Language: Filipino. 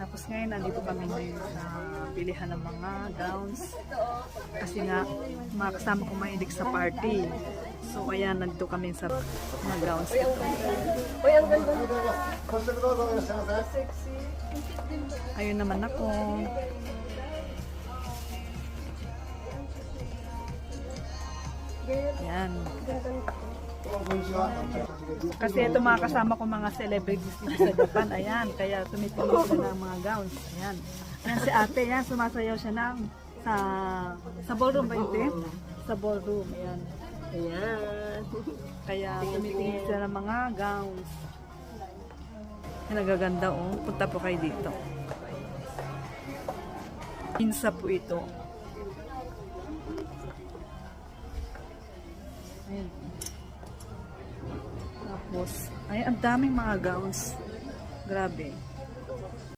Tapos ngayon, nandito kami ngayon sa bilihan ng mga gowns. Kasi nga, mga kasama ko mahilig sa party. So, kaya nandito kami sa mga gowns ito. Uy, ang ganda. Ayun naman ako. Yan. Kasi ito mga kasama ko mga celebrities dito sa Japan. Ayan, kaya tumitingin sila ng mga gowns. Ayan. Ayan si ate, yan, sumasayaw siya ng sa ballroom ba ito? Sa ballroom, ayan. Ayan. Kaya tumitingin sila ng mga gowns. Yan, nagaganda oh. Punta po kayo dito. Pinsa po ito. Ayan. Tapos, ay, ang daming mga gowns. Grabe.